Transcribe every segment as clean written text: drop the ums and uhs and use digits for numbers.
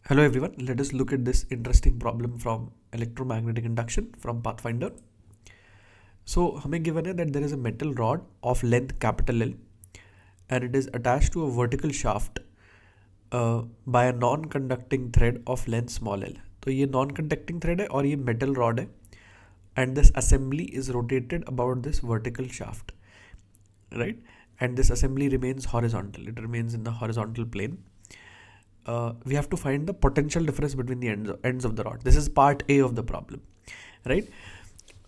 Hello everyone, let us look at this interesting problem from electromagnetic induction from Pathfinder. So हमें given है that there is a metal rod of length capital L and it is attached to a vertical shaft by a non-conducting thread of length small l. तो ये non-conducting thread है और ये metal rod है and this assembly is rotated about this vertical shaft, right? And this assembly remains horizontal, it remains in the horizontal plane. We have to find the potential difference between the ends of the rod. This is part A of the problem, right?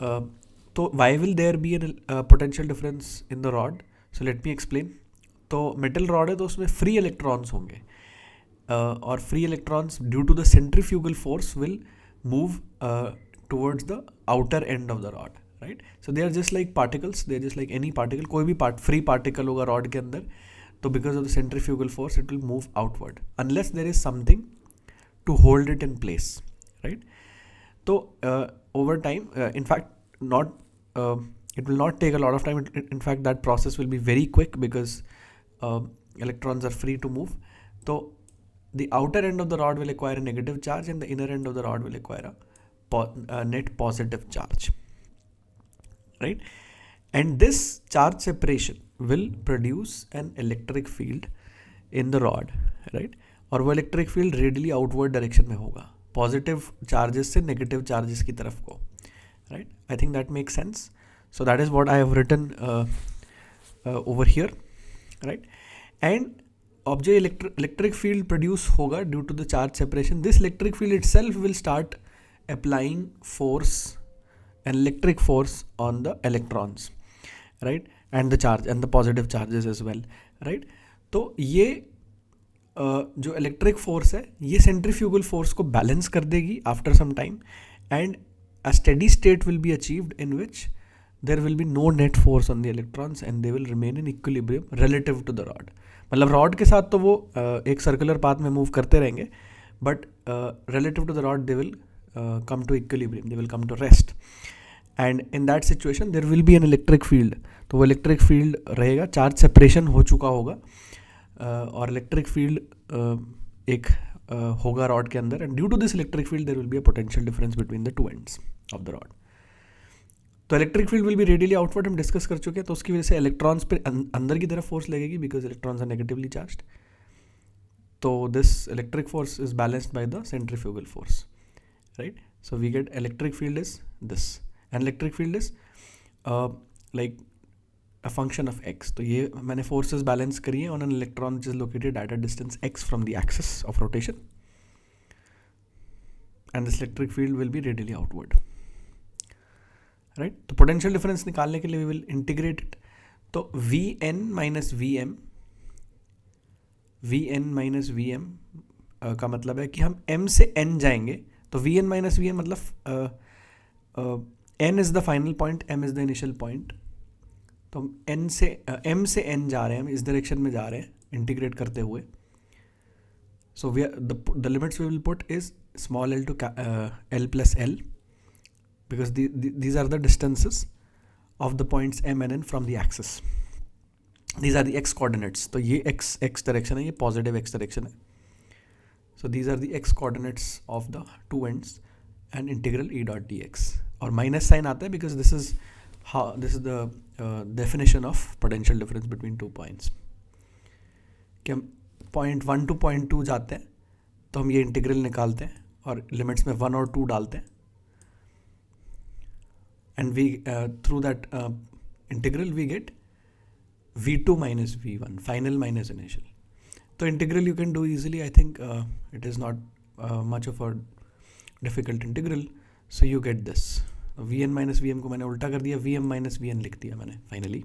So why will there be a potential difference in the rod? So let me explain. तो metal rod है तो उसमें free electrons होंगे और free electrons due to the centrifugal force will move towards the outer end of the rod, right? So they are just like particles, they are just like any particle. कोई भी free particle होगा rod के अंदर, तो because of the centrifugal force it will move outward unless there is something to hold it in place, right? So over time, in fact not it will not take a lot of time. In fact that process will be very quick because electrons are free to move. So the outer end of the rod will acquire a negative charge and the inner end of the rod will acquire a net positive charge, right? And this charge separation will produce an electric field in the rod, right? और वो electric field radially outward direction में होगा, positive charges से negative charges की तरफ को, right? I think that makes sense. So that is what I have written over here, right? And अब जो electric field produce होगा due to the charge separation, this electric field itself will start applying force, an electric force on the electrons, right? And the charge and the positive charges as well, right? तो ये जो electric force है ये centrifugal force को balance कर देगी after some time and a steady state will be achieved in which there will be no net force on the electrons and they will remain in equilibrium relative to the rod. मतलब rod के साथ तो वो एक circular path में move करते रहेंगे but relative to the rod they will come to equilibrium, they will come to rest. And in that situation there will be an electric field. तो वो electric field रहेगा, charge separation हो चुका होगा और electric field एक होगा rod के अंदर and due to this electric field there will be a potential difference between the two ends of the rod. तो electric field will be radially outward, हम discuss कर चुके हैं. तो उसकी वजह से electrons पे अंदर की तरफ force लगेगी because electrons are negatively charged. तो this electric force is balanced by the centrifugal force, right? So we get electric field is this. And electric field is like a function of x. तो ये मैंने forces balance करी है on an electron which is located at a distance x from the axis of rotation. And this electric field will be radially outward, right? तो potential difference निकालने के लिए we will integrate it. तो Vn minus Vm का मतलब है कि हम m से n जाएंगे. तो Vn minus Vm मतलब n is the final point, m is the initial point. तो हम m से n जा रहे हैं, हम इस डायरेक्शन में जा रहे हैं इंटीग्रेट करते हुए. So the limits we will put is small l to l plus l because these are the distances of the points m and n from the axis. These are the x coordinates. तो ये x direction है, ये positive x direction है. So these are the x coordinates of the two ends and integral E dot dx. और minus sign आता है because this is the definition of potential difference between 2 points. कि हम point 1 to point 2 जाते हैं तो हम ये इंटीग्रल निकालते हैं और लिमिट्स में 1 और 2 डालते हैं and we through that integral we get v2 minus v1, final minus initial. तो integral you can do easily. I think it is not much of a difficult integral. So you get this. Vn minus Vm को मैंने उल्टा कर दिया, Vm minus Vn लिख दिया मैंने finally,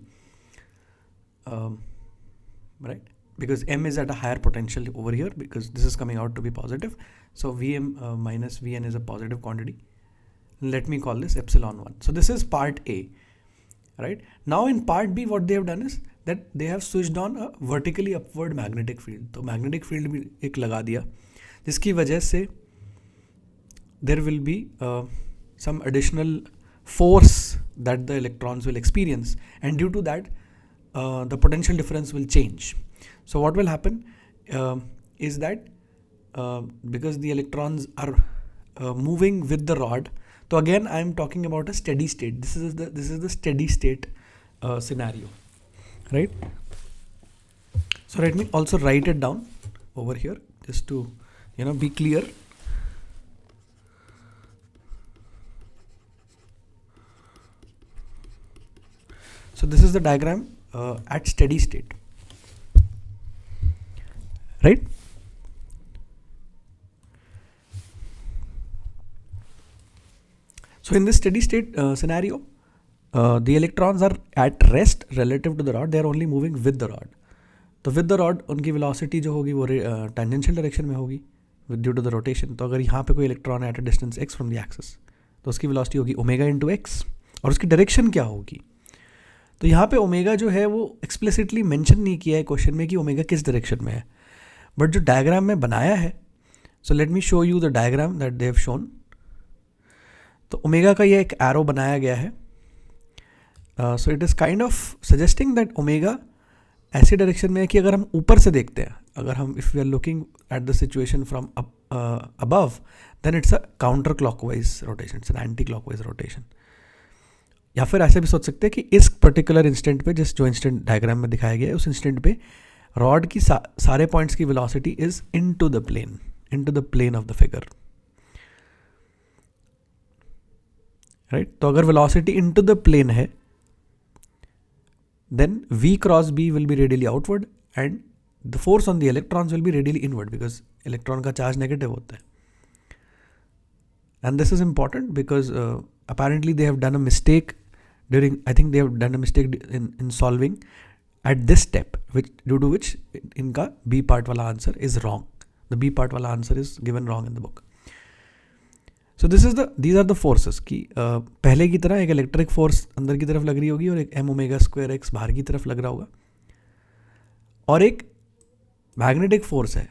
right? Because m is at a higher potential over here because this is coming out to be positive. So Vm minus Vn is a positive quantity. Let me call this epsilon 1. So this is part A, right? Now in part B what they have done is that they have switched on a vertically upward magnetic field. तो magnetic field भी एक लगा दिया जिसकी वजह से there will be some additional force that the electrons will experience and due to that the potential difference will change. So what will happen is that because the electrons are moving with the rod. So again, I am talking about a steady state. This is the steady state scenario, right? So let me also write it down over here just to be clear. So this is the diagram at steady state, right? So in this steady state scenario, the electrons are at rest relative to the rod. They are only moving with the rod. तो with the rod उनकी velocity जो होगी वो tangential direction में होगी with due to the rotation. तो अगर यहाँ पे कोई इलेक्ट्रॉन है at a distance x from the axis, तो उसकी वेलोसिटी होगी ओमेगा इंटू एक्स. और उसकी डायरेक्शन क्या होगी? तो यहाँ पे ओमेगा जो है वो एक्सप्लिसिटली मेंशन नहीं किया है क्वेश्चन में कि ओमेगा किस डायरेक्शन में है, बट जो डायग्राम में बनाया है, so let me show you the diagram that they have shown. तो ओमेगा का ये एक एरो बनाया गया है. So it is kind of suggesting that omega ऐसी डायरेक्शन में है कि अगर हम ऊपर से देखते हैं, अगर हम if we are looking at the situation from above, then it's a counter clockwise rotation, it's an anti clockwise rotation. या फिर ऐसे भी सोच सकते हैं कि इस पर्टिकुलर इंस्टेंट पे, जो इंस्टेंट डायग्राम में दिखाया गया है, उस इंस्टेंट पे रॉड की सारे पॉइंट्स की velocity is into the plane of the figure, right? तो अगर वेलोसिटी इनटू द प्लेन है, then V cross B will be radially outward and the force on the electrons will be radially inward because electron का charge negative होता है. And this is important because apparently they have done a mistake in solving at this step, due to which इनका B part वाला answer is wrong. The B part वाला answer is given wrong in the book. So these are the forces कि पहले की तरह एक electric force अंदर की तरफ लग रही होगी और एक m ओमेगा स्क्वायर x बाहर की तरफ लग रहा होगा, और एक मैग्नेटिक फोर्स है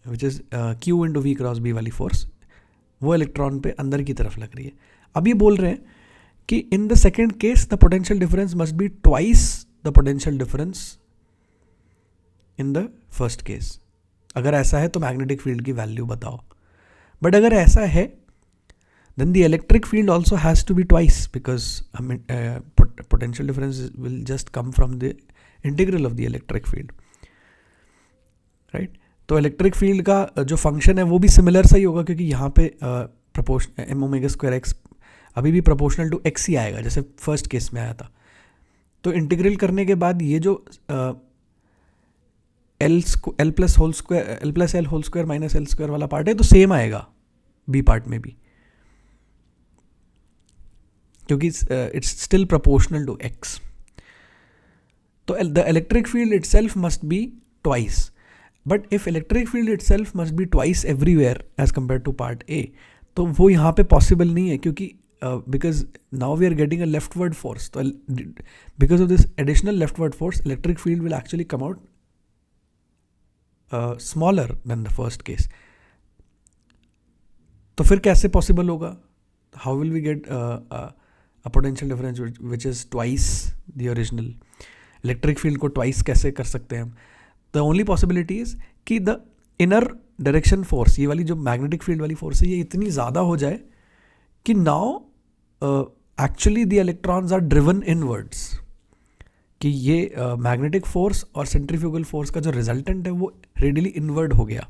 which is q into V cross B वाली फोर्स, वो इलेक्ट्रॉन पे अंदर की तरफ लग रही है. अब ये बोल रहे हैं कि in the second case the potential difference must be twice the potential difference in the first case. अगर ऐसा है तो मैग्नेटिक फील्ड की वैल्यू बताओ. बट अगर ऐसा है, then the electric field also has to be twice because potential difference will just come from the integral of the electric field, right? तो electric field का जो function है वो भी similar सा ही होगा, क्योंकि यहाँ पे m ओमेगा स्क्वायर x अभी भी proportional to x ही आएगा जैसे फर्स्ट केस में आया था. तो इंटीग्रल करने के बाद ये जो l plus l whole square minus l square वाला पार्ट है, तो सेम आएगा b पार्ट में भी, क्योंकि it's still proportional to x. तो the electric field itself must be twice. But if electric field itself must be twice everywhere as compare to part A, तो वो यहाँ पे पॉसिबल नहीं है, क्योंकि because now we are getting a leftward force. तो because of this additional leftward force, electric field will actually come out smaller then the first case. तो फिर कैसे पॉसिबल होगा? How will we get a potential difference which is twice the original? Electric field को twice कैसे कर सकते हैं हम? द ओनली पॉसिबिलिटी इज कि द इनर डायरेक्शन फोर्स, ये वाली जो मैग्नेटिक फील्ड वाली फोर्स है, ये इतनी ज़्यादा हो जाए कि now actually the electrons are driven inwards, कि ये मैग्नेटिक फोर्स और सेंट्रीफ्यूगल फोर्स का जो रिजल्टेंट है वो रेडियली इनवर्ड हो गया,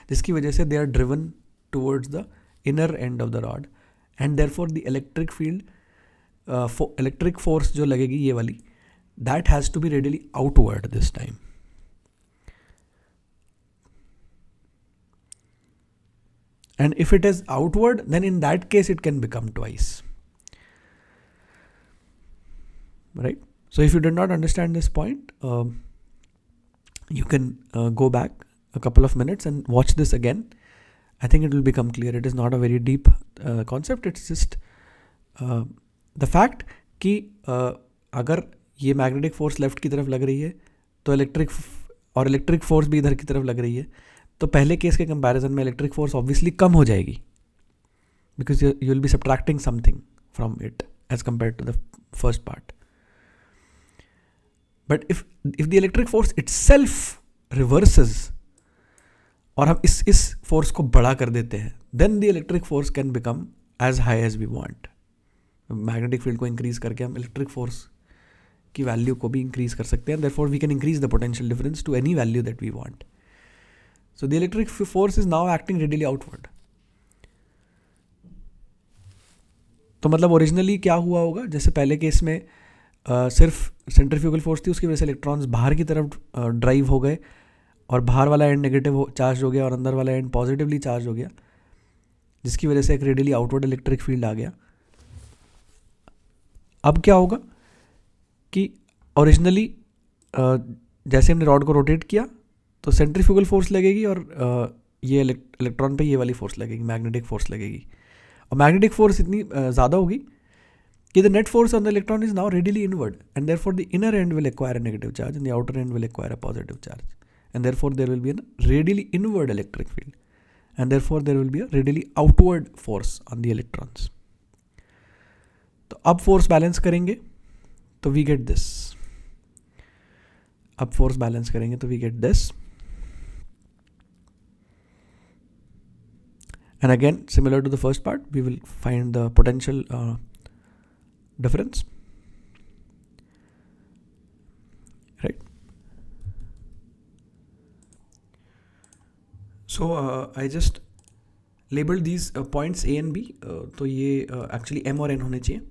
जिसकी वजह से they are driven towards the inner end of the rod, and therefore the electric field electric force जो लगेगी ये वाली, that has to be radially outward this time. And if it is outward, then in that case it can become twice, right? So if you did not understand this point, you can go back a couple of minutes and watch this again. I think it will become clear. It is not a very deep concept. It's just the fact कि अगर ये magnetic force left की तरफ लग रही है तो electric force भी इधर की तरफ लग रही है, तो पहले केस के कंपैरिजन में इलेक्ट्रिक फोर्स ऑब्वियसली कम हो जाएगी, because you will be subtracting something from it as compare to the first part. But if the electric force itself reverses और हम इस फोर्स को बड़ा कर देते हैं, then the electric force can become as high as we want. Magnetic field को increase करके हम इलेक्ट्रिक फोर्स की वैल्यू को भी इंक्रीज कर सकते हैं. Therefore we can increase the potential difference to any value that we want. So the electric force is now acting radially outward. तो मतलब ओरिजिनली क्या हुआ होगा, जैसे पहले केस में सिर्फ सेंट्रीफ्यूगल फोर्स थी, उसकी वजह से इलेक्ट्रॉन्स बाहर की तरफ ड्राइव हो गए और बाहर वाला एंड नेगेटिव चार्ज हो गया और अंदर वाला एंड पॉजिटिवली चार्ज हो गया, जिसकी वजह से एक रेडियली आउटवर्ड इलेक्ट्रिक फील्ड आ गया. अब क्या होगा कि ओरिजिनली जैसे हमने रॉड को रोटेट किया तो सेंट्रीफ्यूगल फोर्स लगेगी और ये इलेक्ट्रॉन पे ये वाली फोर्स लगेगी, मैग्नेटिक फोर्स लगेगी. और मैग्नेटिक फोर्स इतनी ज़्यादा होगी कि the net force on the electron is now radially inward and therefore the inner end will acquire a negative charge and the outer end will acquire a positive charge and therefore there will be a radially inward electric field and therefore there will be a radially outward force on the electrons. तो अब force balance करेंगे तो we get this. अब force balance करेंगे तो we get this. And again, similar to the first part, we will find the potential difference, right? So I just labeled these points A and B. तो ये actually M और N होने चाहिए.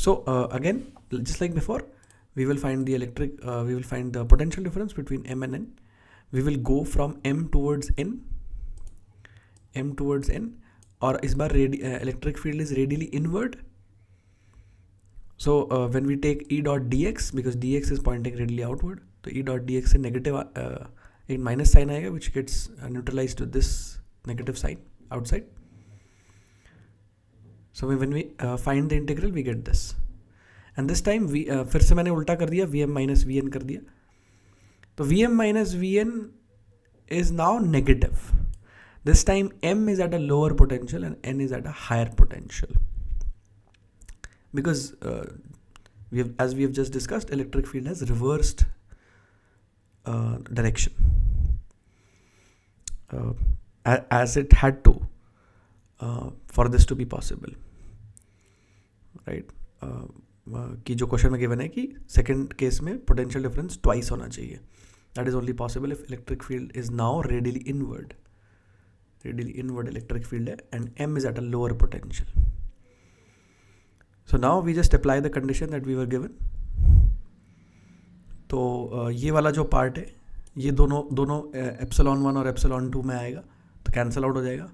So again, just like before, we will find the potential difference between M and N. We will go from M towards N, और इस बार electric field is radially inward. So when we take E dot dx, because dx is pointing radially outward, तो E dot dx से negative एक minus sign आएगा, which gets neutralized with this negative sign outside. So when we find the integral, we get this. And this time फिर से मैंने उल्टा कर दिया, Vm minus Vn कर दिया. तो Vm minus Vn is now negative. This time M is at a lower potential and N is at a higher potential. Because as we have just discussed, electric field has reversed direction. As it had to for this to be possible. Right? कि जो question में given है कि second case में potential difference twice होना चाहिए. That is only possible if electric field is now radially inward electric field है and M is at a lower potential. So now we just apply the condition that we were given. तो ये वाला जो part है ये दोनों epsilon 1 और epsilon 2 में आएगा तो कैंसिल आउट हो जाएगा.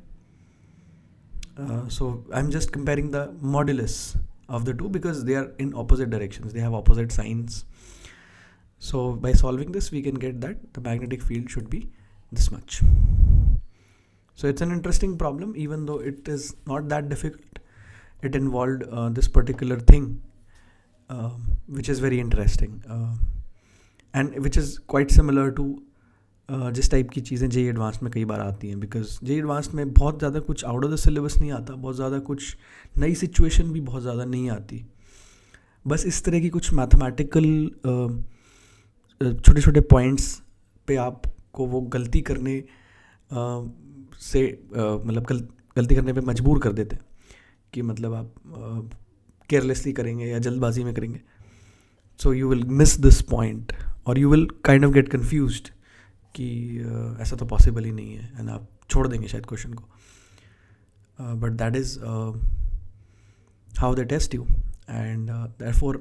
So I'm just comparing the modulus of the two because they are in opposite directions. They have opposite signs. So by solving this, we can get that the magnetic field should be this much. So it's an interesting problem, even though it is not that difficult. It involved this particular thing, which is very interesting, and which is quite similar to जिस type की चीज़ें JEE advanced में कई बार आती हैं. Because JEE advanced में बहुत ज़्यादा कुछ आउट ऑफ द सिलेबस नहीं आता, बहुत ज़्यादा कुछ नई सिचुएशन भी बहुत ज़्यादा नहीं आती. बस इस तरह की कुछ मैथमेटिकल छोटे छोटे पॉइंट्स पे आपको वो गलती करने से मतलब गलती करने पे मजबूर कर देते हैं कि मतलब आप केयरलेसली करेंगे या जल्दबाजी में करेंगे. So you will miss this point और you will kind of get confused कि ऐसा तो पॉसिबल ही नहीं है एंड आप छोड़ देंगे शायद क्वेश्चन को. But that is how they test you and therefore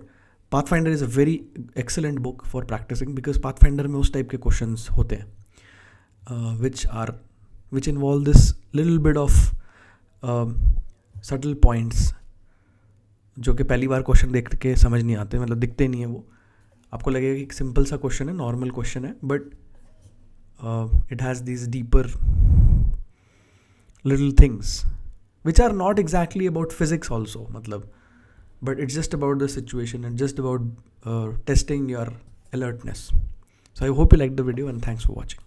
Pathfinder is a very excellent book for practising because Pathfinder में उस टाइप के क्वेश्चंस होते हैं which involve this little bit of subtle points जो कि पहली बार क्वेश्चन देख के समझ नहीं आते, मतलब दिखते नहीं है. वो आपको लगेगा कि एक सिंपल सा क्वेश्चन है, नॉर्मल क्वेश्चन है, but it has these deeper little things which are not exactly about physics also, matlab, but it's just about the situation and just about testing your alertness. So I hope you liked the video and thanks for watching.